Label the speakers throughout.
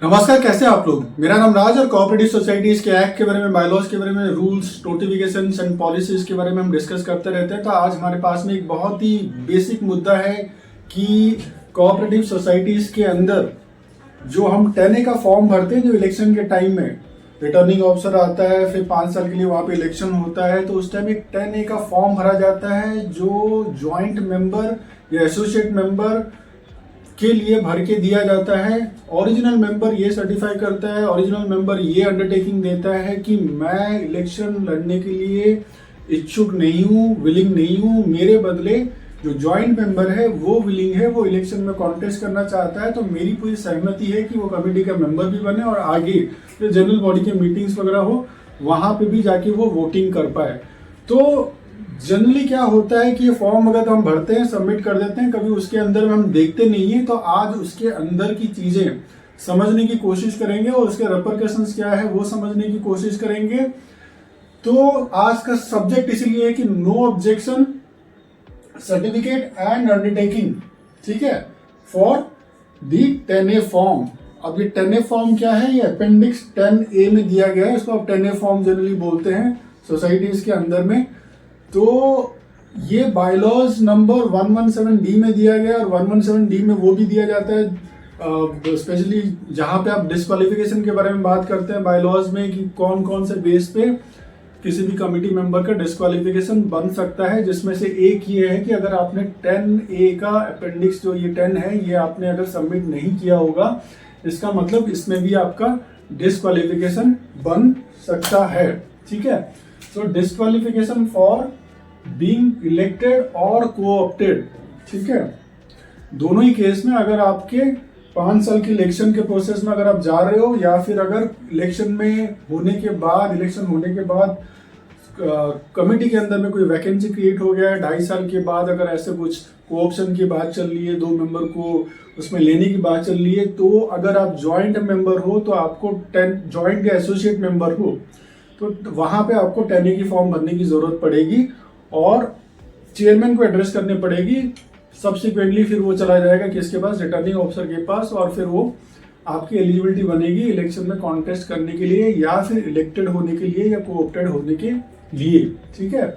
Speaker 1: नमस्कार, कैसे हैं आप लोग। मेरा नाम राज और कोऑपरेटिव सोसाइटीज के एक्ट के बारे में, बायलॉज के बारे में, रूल्स, नोटिफिकेशंस एंड पॉलिसीज के बारे में हम डिस्कस करते रहते हैं। तो आज हमारे पास में एक बहुत ही बेसिक मुद्दा है कि कोऑपरेटिव सोसाइटीज के अंदर जो हम 10A का फॉर्म भरते हैं, जो इलेक्शन के टाइम में रिटर्निंग ऑफिसर आता है, फिर 5 साल के लिए वहाँ पे इलेक्शन होता है, तो उस टाइम एक 10A का फॉर्म भरा जाता है जो ज्वाइंट मेंबर या एसोसिएट मेंबर के लिए भर के दिया जाता है। ओरिजिनल मेंबर ये सर्टिफाई करता है, ओरिजिनल मेंबर ये अंडरटेकिंग देता है कि मैं इलेक्शन लड़ने के लिए इच्छुक नहीं हूँ, विलिंग नहीं हूँ। मेरे बदले जो ज्वाइंट मेंबर है वो विलिंग है, वो इलेक्शन में कॉन्टेस्ट करना चाहता है। तो मेरी पूरी सहमति है कि वो कमेटी का मेंबर भी बने और आगे जो जनरल बॉडी के मीटिंग्स वगैरह हो वहां पे भी जाके वो वोटिंग कर पाए। तो जनरली क्या होता है कि ये फॉर्म अगर हम भरते हैं, सबमिट कर देते हैं, कभी उसके अंदर में हम देखते नहीं है। तो आज उसके अंदर की चीजें समझने की कोशिश करेंगे और उसके रेपरकशंस क्या है वो समझने की कोशिश करेंगे। तो आज का सब्जेक्ट इसीलिए है कि no objection certificate and undertaking, ठीक है, फॉर दी 10A फॉर्म। अब ये 10A फॉर्म क्या है? ये अपेंडिक्स 10A में दिया गया है, इसको आप 10A फॉर्म जनरली बोलते हैं सोसाइटीज के अंदर में। तो ये बायलॉज नंबर 117D में दिया गया और 117D में वो भी दिया जाता है स्पेशली जहां पे आप डिस्क्वालिफिकेशन के बारे में बात करते हैं बायलॉज में कि कौन कौन से बेस पे किसी भी कमेटी मेंबर का डिस्क्वालिफिकेशन बन सकता है, जिसमें से एक ये है कि अगर आपने 10A का अपेंडिक्स जो ये 10 है ये आपने अगर सबमिट नहीं किया होगा, इसका मतलब इसमें भी आपका डिस्क्वालिफिकेशन बन सकता है। ठीक है, सो डिस्क्वालिफिकेशन फॉर बीइंग इलेक्टेड और को-ऑप्टेड, ठीक है, दोनों ही केस में अगर आपके 5 साल के इलेक्शन के प्रोसेस में अगर आप जा रहे हो या फिर अगर इलेक्शन में होने के बाद कमेटी के अंदर में कोई वैकेंसी क्रिएट हो गया है 2.5 साल के बाद, अगर ऐसे कुछ कोऑप्शन की बात चल रही है, 2 मेंबर को उसमें लेने की बात चल रही है, तो अगर आप ज्वाइंट मेंबर हो तो आपको 10 ज्वाइंट या एसोसिएट मेंबर हो तो वहां पे आपको 10A की फॉर्म भरने की जरूरत पड़ेगी और चेयरमैन को एड्रेस करनी पड़ेगी। सब्सिक्वेंटली फिर वो चला जाएगा किसके पास? रिटर्निंग ऑफिसर के पास, और फिर वो आपकी एलिजिबिलिटी बनेगी इलेक्शन में कॉन्टेस्ट करने के लिए या फिर इलेक्टेड होने के लिए या कोऑप्टेड होने के लिए। ठीक है,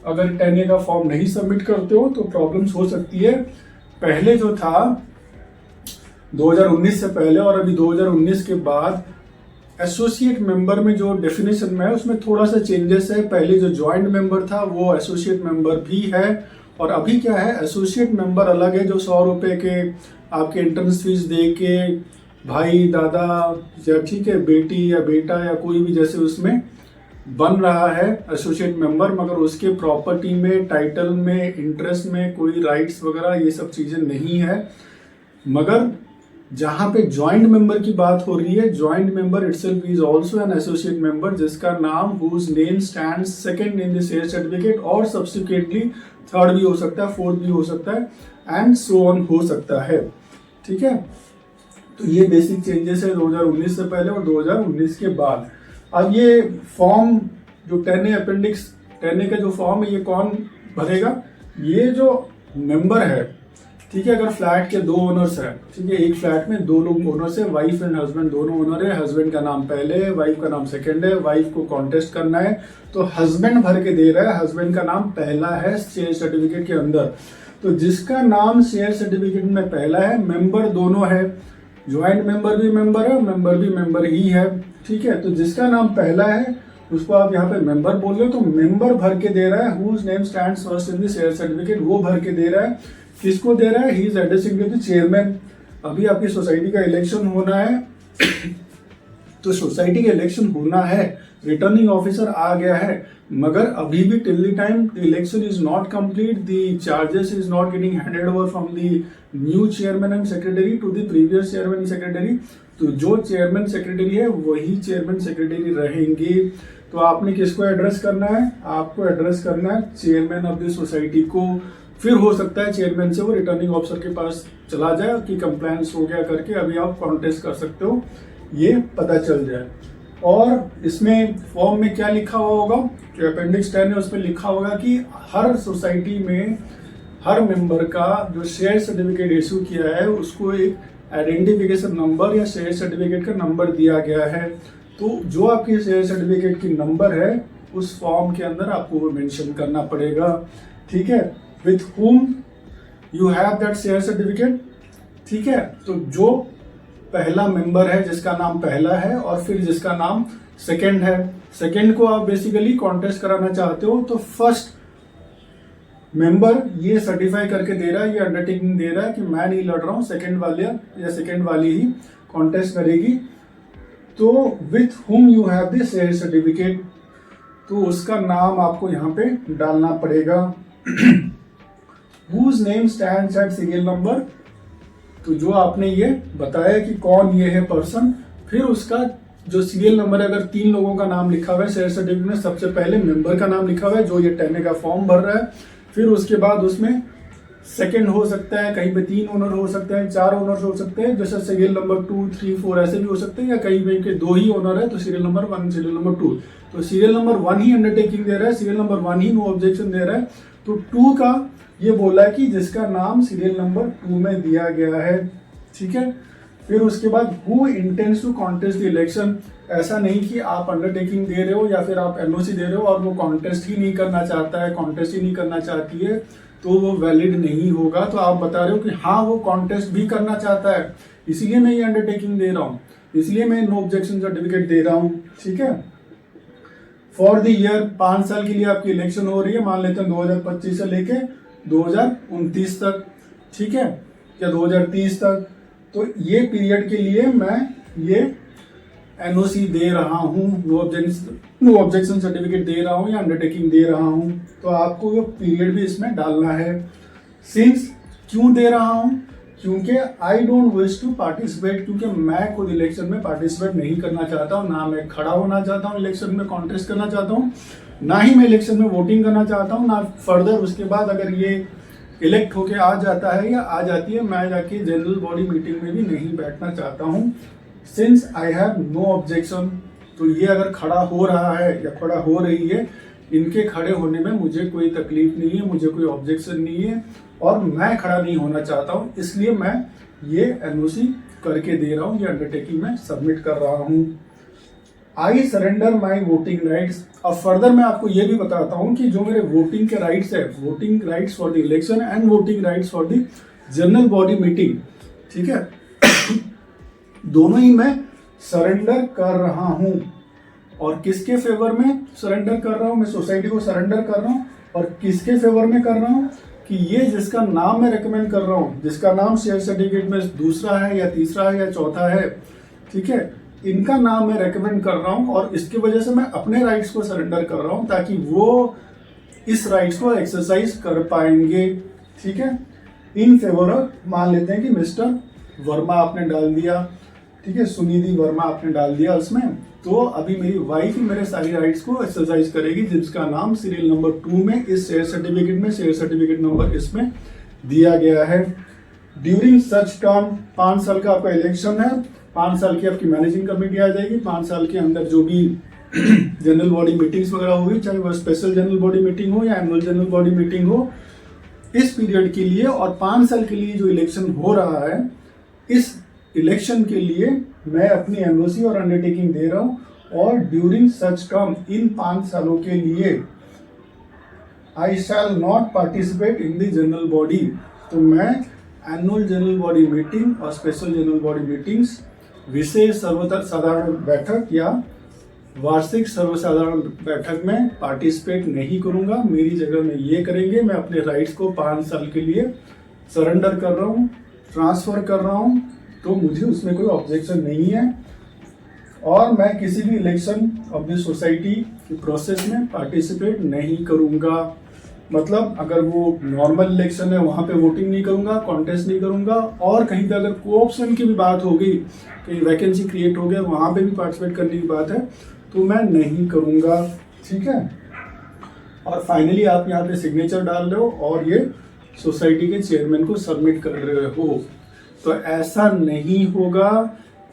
Speaker 1: अगर 10A का फॉर्म नहीं सबमिट करते हो तो प्रॉब्लम्स हो सकती है। पहले जो था 2019 से पहले और अभी 2019 के बाद एसोसिएट मेंबर में जो डेफिनेशन में है उसमें थोड़ा सा चेंजेस है। पहले जो ज्वाइंट मेंबर था वो एसोसिएट मेंबर भी है, और अभी क्या है, एसोसिएट मेंबर अलग है जो 100 रुपए के आपके एंट्रेंस फीस दे के भाई, दादा या ठीक है बेटी या बेटा या कोई भी जैसे उसमें बन रहा है एसोसिएट मेंबर, मगर उसके प्रॉपर्टी में, टाइटल में, इंटरेस्ट में कोई राइट्स वगैरह ये सब चीजें नहीं है। मगर जहां पे ज्वाइंट मेंबर की बात हो रही है, joint member itself is also an associate member जिसका नाम whose name stands second in the share certificate और सब्सिक्वेंटली थर्ड भी हो सकता है, फोर्थ भी हो सकता है एंड सो ऑन हो सकता है। ठीक है, तो ये बेसिक चेंजेस है 2019 से पहले और 2019 के बाद। अब ये फॉर्म जो 10A अपेंडिक्स 10A का जो फॉर्म है ये कौन भरेगा? ये जो मेंबर है, ठीक है, अगर फ्लैट के 2 ओनर्स हैं, ठीक है, एक फ्लैट में 2 लोग ओनर्स है, वाइफ एंड हस्बैंड दोनों ओनर है, हस्बैंड का नाम पहले है, वाइफ का नाम सेकंड है, वाइफ को कॉन्टेस्ट करना है तो हस्बैंड भर के दे रहा है, हस्बैंड का नाम पहला है शेयर सर्टिफिकेट के अंदर। तो जिसका नाम शेयर सर्टिफिकेट में पहला है, मेंबर दोनों है, ज्वाइंट मेंबर भी मेंबर है, मेंबर भी मेंबर ही है। ठीक है, तो जिसका नाम पहला है उसको आप यहाँ पे मेंबर बोल रहे हो, तो मेंबर भर के दे रहा है, whose name stands first in the share certificate, वो भर के दे रहा है। किसको दे रहा है? He is addressing to the chairman. अभी आपकी सोसाइटी का इलेक्शन होना है तो सोसाइटी का इलेक्शन होना है, रिटर्निंग ऑफिसर आ गया है, मगर अभी भी till the time the election is not complete, the charges is not getting handed over from the new chairman and secretary to the previous chairman secretary. तो जो चेयरमैन सेक्रेटरी है वही चेयरमैन सेक्रेटरी रहेंगे। तो आपने किसको एड्रेस करना है? आपको एड्रेस करना है चेयरमैन ऑफ द सोसाइटी को। फिर हो सकता है चेयरमैन से वो रिटर्निंग ऑफिसर के पास चला जाए कि कंप्लायंस हो गया करके अभी आप कॉन्टेस्ट कर सकते हो, ये पता चल जाए। और इसमें फॉर्म में क्या लिखा हुआ होगा? जो अपेंडिक्स 10 है उसमें लिखा होगा कि हर सोसाइटी में हर मेंबर का जो शेयर सर्टिफिकेट इशू किया है उसको एक आइडेंटिफिकेशन नंबर या शेयर सर्टिफिकेट का नंबर दिया गया है। तो जो आपकी शेयर सर्टिफिकेट की नंबर है उस फॉर्म के अंदर आपको वो मेंशन करना पड़ेगा, ठीक है। With whom you have that share certificate, ठीक है। तो जो पहला मेंबर है जिसका नाम पहला है और फिर जिसका नाम सेकंड है, सेकंड को आप बेसिकली कॉन्टेस्ट कराना चाहते हो, तो फर्स्ट मेंबर ये सर्टिफाई करके दे रहा है, ये अंडरटेकिंग दे रहा है कि मैं नहीं लड़ रहा हूं, सेकंड वाले या सेकंड वाली ही कॉन्टेस्ट करेगी। तो with whom you have the share certificate, तो उसका नाम आपको यहाँ पे डालना पड़ेगा। whose name stands at serial number, तो जो आपने ये बताया कि कौन ये है पर्सन, फिर उसका जो सीरियल नंबर है, अगर 3 लोगों का नाम लिखा हुआ है शेयर सर्टिफिकेट में, सबसे पहले मेंबर का नाम लिखा हुआ है जो ये 10A का फॉर्म भर रहा है, फिर उसके बाद उसमें सेकंड हो सकता है, कहीं पे 3 ओनर हो सकते हैं, 4 ओनर हो सकते हैं, जैसे सीरियल नंबर 2, 3, 4 ऐसे भी हो सकते हैं, या कहीं पे के 2 ही ओनर है तो सीरियल नंबर 1, सीरियल नंबर 2। तो सीरियल नंबर 1 ही अंडरटेकिंग दे रहा है, सीरियल नंबर 1 ही नो ऑब्जेक्शन दे रहा है। तो 2 का ये बोला है कि जिसका नाम सीरियल नंबर 2 में दिया गया है, ठीक है। फिर उसके बाद who intends to contest the election, ऐसा नहीं कि आप अंडरटेकिंग दे रहे हो या फिर आप एनओसी दे रहे हो और वो कॉन्टेस्ट ही नहीं करना चाहता है, कॉन्टेस्ट ही नहीं करना चाहती है, तो वो वैलिड नहीं होगा। तो आप बता रहे हो कि हाँ वो कॉन्टेस्ट भी करना चाहता है, इसीलिए मैं ये अंडरटेकिंग दे रहा हूँ, इसलिए मैं नो ऑब्जेक्शन सर्टिफिकेट दे रहा हूँ, ठीक है। फॉर द ईयर 5 साल के लिए आपकी इलेक्शन हो रही है, मान लेते हैं 2025 से लेके 2029 तक, ठीक है, या 2030 तक। तो ये पीरियड के लिए मैं ये एनओसी दे रहा हूँ, नो ऑब्जेक्शन सर्टिफिकेट दे रहा हूँ या अंडरटेकिंग दे रहा हूँ। तो आपको वो पीरियड भी इसमें डालना है। सिंस क्यों दे रहा हूँ, क्योंकि I don't wish to participate, क्योंकि मैं खुद इलेक्शन में पार्टिसिपेट नहीं करना चाहता हूँ, ना मैं खड़ा होना चाहता हूँ इलेक्शन में कॉन्टेस्ट करना चाहता हूँ, ना ही मैं इलेक्शन में वोटिंग करना चाहता हूँ, ना फर्दर उसके बाद अगर ये इलेक्ट होके आ जाता है या आ जाती है, मैं जाके जनरल बॉडी मीटिंग में भी नहीं बैठना चाहता हूँ। Since I have no objection, तो ये अगर खड़ा हो रहा है या खड़ा हो रही है, इनके खड़े होने में मुझे कोई तकलीफ नहीं है, मुझे कोई ऑब्जेक्शन नहीं है और मैं खड़ा नहीं होना चाहता हूँ, इसलिए मैं ये एनओसी करके दे रहा हूँ, ये अंडरटेकिंग में सबमिट कर रहा हूँ। I surrender my voting rights. अब फर्दर मैं आपको ये भी बताता हूँ कि जो मेरे वोटिंग के राइट्स है, voting rights for the election and voting rights for the general body meeting, ठीक है, दोनों ही मैं सरेंडर कर रहा हूं। और किसके फेवर में सरेंडर कर रहा हूं, मैं सोसाइटी को सरेंडर कर रहा हूं, और किसके फेवर में कर रहा हूं कि ये जिसका नाम मैं रेकमेंड कर रहा हूं, जिसका नाम शेयर सर्टिफिकेट में दूसरा है या तीसरा है या चौथा है, ठीक है, इनका नाम मैं रेकमेंड कर रहा हूं और इसकी वजह से मैं अपने राइट्स को सरेंडर कर रहा हूं ताकि वो इस राइट्स को एक्सरसाइज कर पाएंगे, ठीक है। इन फेवर ऑफ, मान लेते हैं कि मिस्टर वर्मा आपने डाल दिया, ठीक है, सुनिधि वर्मा आपने डाल दिया उसमें, तो अभी मेरी वाइफ ही मेरे सारी राइट्स को एक्सरसाइज करेगी, जिसका नाम सीरियल नंबर 2 में इस शेयर सर्टिफिकेट में, शेयर सर्टिफिकेट नंबर इसमें दिया गया है। ड्यूरिंग सच टर्म, 5 साल का आपका इलेक्शन है, 5 साल की आपकी मैनेजिंग कमेटी आ जाएगी, 5 साल के अंदर जो भी जनरल बॉडी मीटिंग्स वगैरह होगी, चाहे वो स्पेशल जनरल बॉडी मीटिंग हो या एनुअल जनरल बॉडी मीटिंग हो, इस पीरियड के लिए और 5 साल के लिए जो इलेक्शन हो रहा है, इस इलेक्शन के लिए मैं अपनी एनओसी और अंडरटेकिंग दे रहा हूं। और ड्यूरिंग सच टर्म, इन 5 सालों के लिए I shall not participate in the general body, तो मैं एनुअल जनरल बॉडी मीटिंग और स्पेशल जनरल बॉडी मीटिंग्स, विशेष सर्वसाधारण बैठक या वार्षिक सर्वसाधारण बैठक में पार्टिसिपेट नहीं करूंगा। मेरी जगह में ये करेंगे, मैं अपने राइट्स को 5 साल के लिए सरेंडर कर रहा हूं, ट्रांसफर कर रहा हूं, तो मुझे उसमें कोई ऑब्जेक्शन नहीं है और मैं किसी भी इलेक्शन ऑफ द सोसाइटी के प्रोसेस में पार्टिसिपेट नहीं करूंगा। मतलब अगर वो नॉर्मल इलेक्शन है वहां पे वोटिंग नहीं करूंगा, कॉन्टेस्ट नहीं करूंगा, और कहीं पे अगर कोऑप्शन की भी बात हो गई, कहीं वैकेंसी क्रिएट हो गया, वहां पे भी पार्टिसिपेट करने की बात है, तो मैं नहीं करूंगा, ठीक है। और फाइनली आप यहाँ पे सिग्नेचर डाल रहे हो और ये सोसाइटी के चेयरमैन को सबमिट कर रहे हो। तो ऐसा नहीं होगा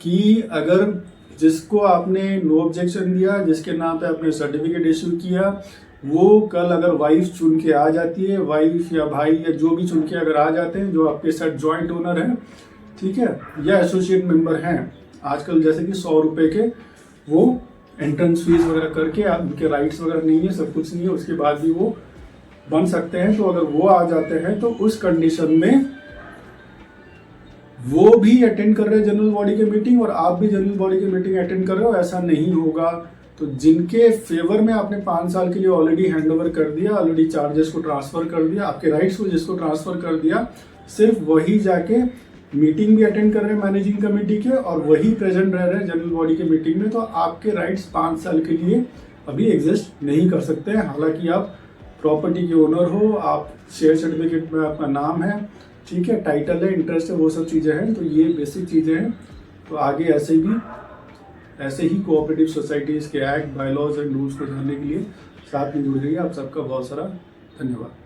Speaker 1: कि अगर जिसको आपने नो ऑब्जेक्शन दिया, जिसके नाम पे आपने सर्टिफिकेट इश्यू किया, वो कल अगर वाइफ चुन के आ जाती है, वाइफ या भाई या जो भी चुन के अगर आ जाते हैं, जो आपके साथ जॉइंट ओनर है, ठीक है, या एसोसिएट मेंबर हैं, आजकल जैसे कि 100 रुपए के वो एंट्रेंस फीस वगैरह करके, उनके राइट्स वगैरह नहीं है, सब कुछ नहीं है, उसके बाद भी वो बन सकते हैं। तो अगर वो आ जाते हैं तो उस कंडीशन में वो भी अटेंड कर रहे हैं जनरल बॉडी की मीटिंग और आप भी जनरल बॉडी की मीटिंग अटेंड कर रहे हो, ऐसा नहीं होगा। तो जिनके फेवर में आपने 5 साल के लिए ऑलरेडी हैंड ओवर कर दिया, ऑलरेडी चार्जेस को ट्रांसफर कर दिया, आपके राइट्स को जिसको ट्रांसफर कर दिया, सिर्फ वही जाके मीटिंग भी अटेंड कर रहे हैं मैनेजिंग कमेटी के और वही प्रेजेंट रह रहे हैं जनरल बॉडी के मीटिंग में, तो आपके राइट्स 5 साल के लिए अभी एग्जिस्ट नहीं कर सकते हैं। हालांकि आप प्रॉपर्टी के ओनर हो, आप शेयर सर्टिफिकेट में आपका नाम है, ठीक है, टाइटल है, इंटरेस्ट है, वो सब चीज़ें हैं। तो ये बेसिक चीज़ें हैं। तो आगे ऐसे ही कोऑपरेटिव सोसाइटीज़ के एक्ट, बायलॉज एंड रूल्स को जानने के लिए साथ में जुड़ जाइए। आप सबका बहुत सारा धन्यवाद।